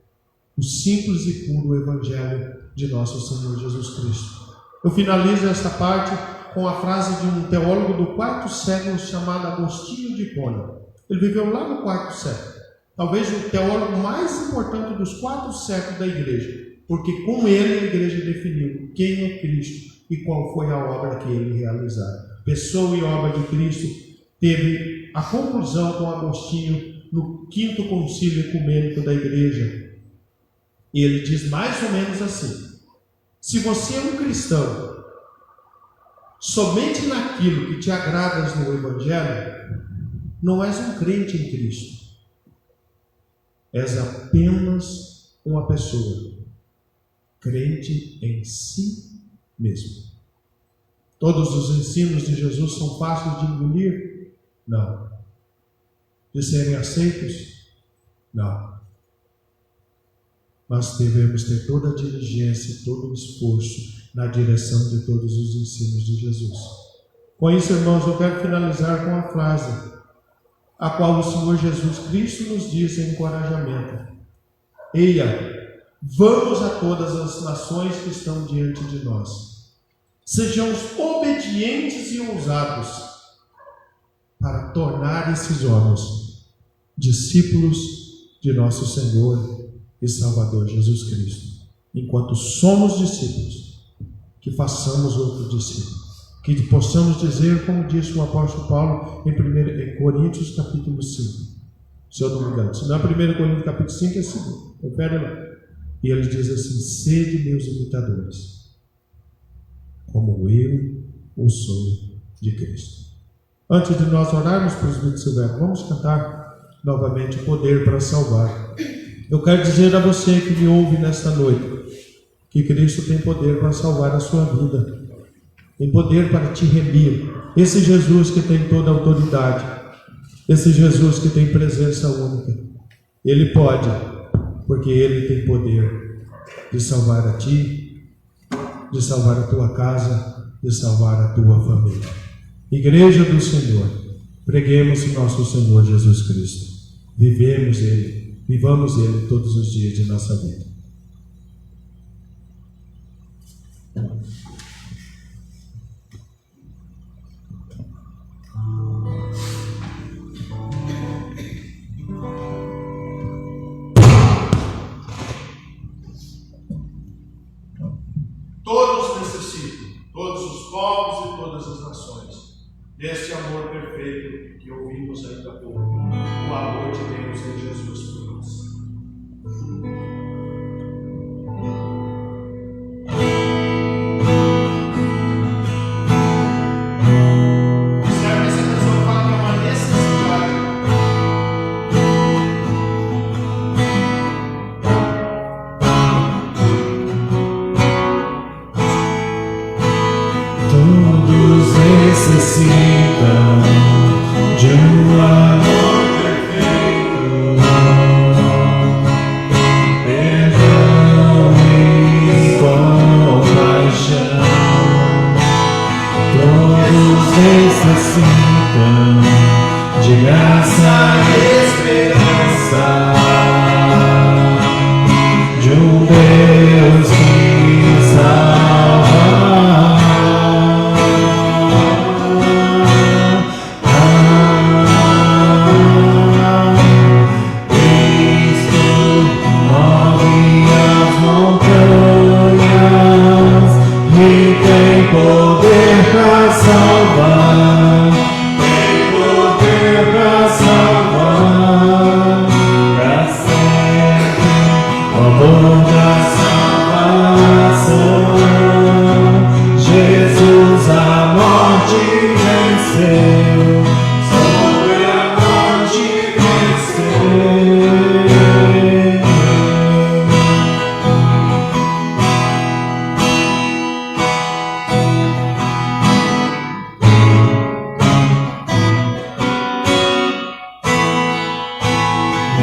o simples e puro Evangelho de nosso Senhor Jesus Cristo. Eu finalizo esta parte com a frase de um teólogo do quarto século chamado Agostinho de Hipona. Ele viveu lá no quarto século. Talvez o teólogo mais importante dos 4 séculos da igreja, porque com ele a igreja definiu quem é Cristo e qual foi a obra que ele realizara. Pessoa e obra de Cristo teve a conclusão com Agostinho no 5º concílio ecumênico da igreja. E ele diz mais ou menos assim: se você é um cristão somente naquilo que te agrada no Evangelho, não és um crente em Cristo. És apenas uma pessoa crente em si mesmo. Todos os ensinos de Jesus são fáceis de engolir? Não. De serem aceitos? Não. Mas devemos ter toda a diligência, todo o esforço na direção de todos os ensinos de Jesus. Com isso, irmãos, eu quero finalizar com a frase a qual o Senhor Jesus Cristo nos diz em encorajamento: eia, vamos a todas as nações que estão diante de nós. Sejamos obedientes e ousados para tornar esses homens discípulos de nosso Senhor e Salvador Jesus Cristo. Enquanto somos discípulos, que façamos outro discípulo. Que possamos dizer, como disse o apóstolo Paulo em Coríntios capítulo 5, se eu não me engano, se não é 1 Coríntios capítulo 5, é 2, confere lá. E ele diz assim: sede meus imitadores, como eu o sou de Cristo. Antes de nós orarmos para os presbítero Silvério, vamos cantar novamente o poder para salvar. Eu quero dizer a você que me ouve nesta noite, que Cristo tem poder para salvar a sua vida. Tem poder para te remir. Esse Jesus que tem toda a autoridade, esse Jesus que tem presença única, Ele pode, porque Ele tem poder de salvar a ti, de salvar a tua casa, de salvar a tua família. Igreja do Senhor, preguemos o nosso Senhor Jesus Cristo. Vivamos Ele todos os dias de nossa vida. Todos necessitam, todos os povos e todas as nações, deste amor perfeito que ouvimos ainda há pouco, o amor de Deus em Jesus por nós. Observe essa canção, fala que é uma necessidade. Todos necessitam de um amor perfeito, perdão e compaixão. Todos necessitam de graça e esperança, de um Deus que salva. Poder pra salvar, tem poder pra salvar, pra sempre, o amor da salvação. Jesus a morte venceu, sobre a morte venceu.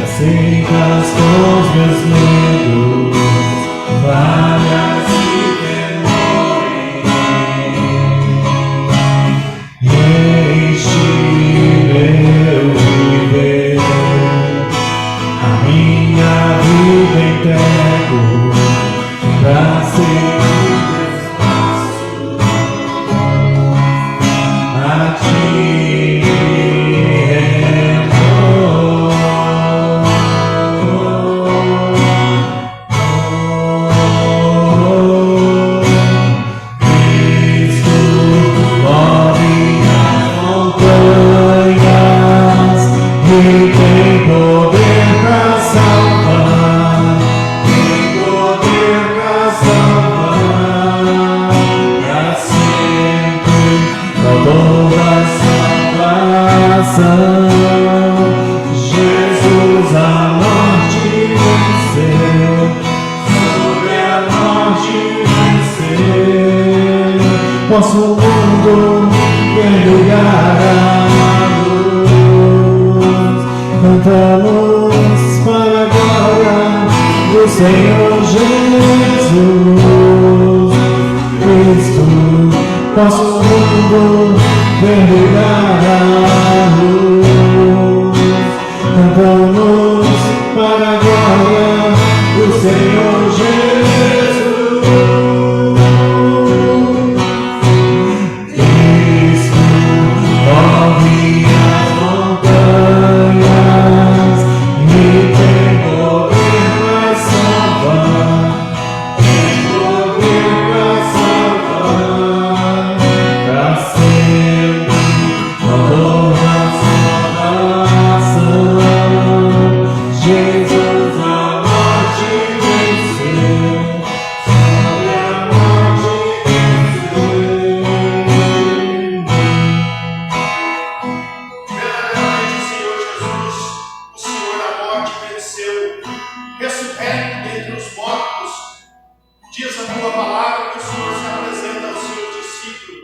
Aceitas com os meus medos, falhas e temores, enche meu viver, a minha vida entrego pra seguir a ti. Jesus a morte venceu, sobre a morte venceu. Posso o mundo mergulhar a luz, cantamos para a glória do Senhor Jesus. brilhar a luz. Cantamos para a glória do Senhor Jesus. Cristo corre as montanhas e tem poder para salvar. Tem poder para salvar. Para sempre, com toda a salvação. Jesus a morte venceu. Sobre a morte venceu. Verdadeiramente, Senhor Jesus, o Senhor da morte venceu, ressurreto dentre os mortos. Diz a tua palavra que o Senhor se apresenta aos seus discípulos,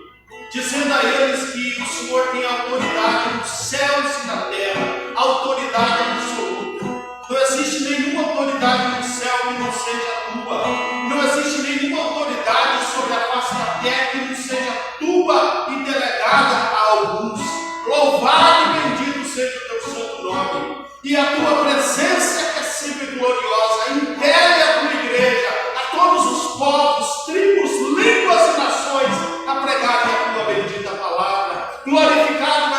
dizendo a eles que o Senhor tem autoridade nos céus e na terra, autoridade absoluta. Não existe nenhuma autoridade no céu que não seja tua. Não existe nenhuma autoridade sobre a face da terra que não seja tua e delegada a alguns. Louvado e bendito seja o teu santo nome. E a tua presença, que é sempre gloriosa, impele a tua igreja, a todos os povos, tribos, línguas e nações, a pregarem a tua bendita palavra. Glorificado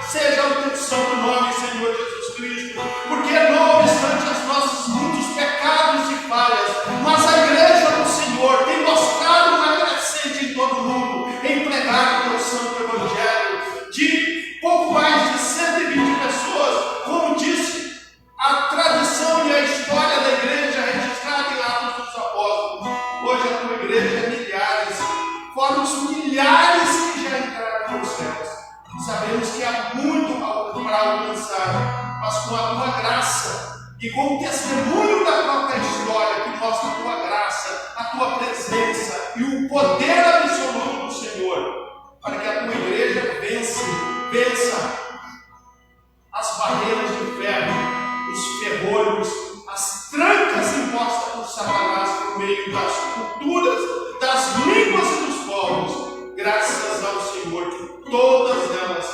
seja o teu santo nome, Senhor Jesus Cristo, porque não obstante os nossos muitos pecados e falhas, mas a igreja do Senhor tem mostrado uma crescente em todo o mundo, em pregar o teu santo evangelho, de pouco mais de 120 pessoas, como disse a tradição e a história da igreja registrada em Atos dos Apóstolos. Hoje a tua igreja é milhares, fora os milhares que já entraram nos céus. Sabemos que há muito para alcançar, mas com a tua graça e com o testemunho da própria história que mostra a tua graça, a tua presença e o poder absoluto do Senhor, para que a tua igreja vença as barreiras de ferro, os ferrolhos, as trancas impostas por Satanás por meio das culturas, das línguas e dos povos, graças ao Senhor que todas elas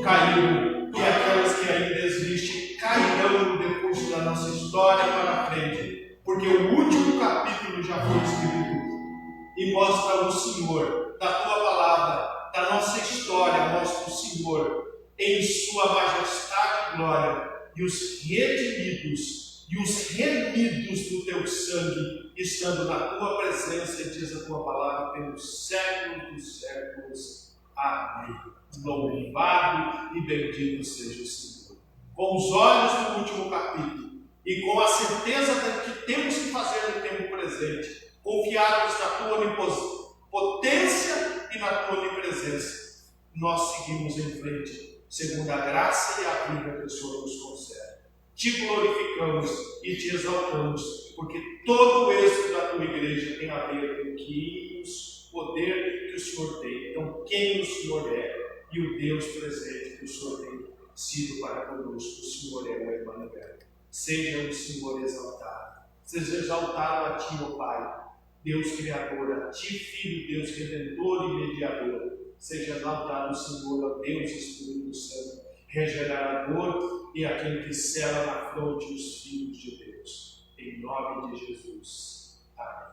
caíram e aquelas que ainda existem cairão depois da nossa história para frente, porque o último capítulo já foi escrito e mostra o Senhor da tua palavra, da nossa história, mostra o Senhor em sua majestade e glória, e os redimidos e os remidos do teu sangue, estando na tua presença, e diz a tua palavra, pelos séculos dos séculos. Amém. Louvado e bendito seja o Senhor. Com os olhos no último capítulo e com a certeza de que temos que fazer no tempo presente, confiados na tua onipotência e na tua onipresença, nós seguimos em frente, segundo a graça e a vida que o Senhor nos concede. Te glorificamos e te exaltamos, porque todo o êxito da tua igreja tem a ver com o poder que o Senhor tem. Então, quem o Senhor é e o Deus presente que o Senhor tem sido para conosco, o Senhor é o Emmanuel. Seja o Senhor exaltado. Seja exaltado a ti, ó Pai, Deus Criador, a ti, Filho, Deus Redentor e Mediador. Seja exaltado o Senhor, ó Deus Espírito Santo, regenerador e aquele que sela na fronte os filhos de Deus. Em nome de Jesus. Amém.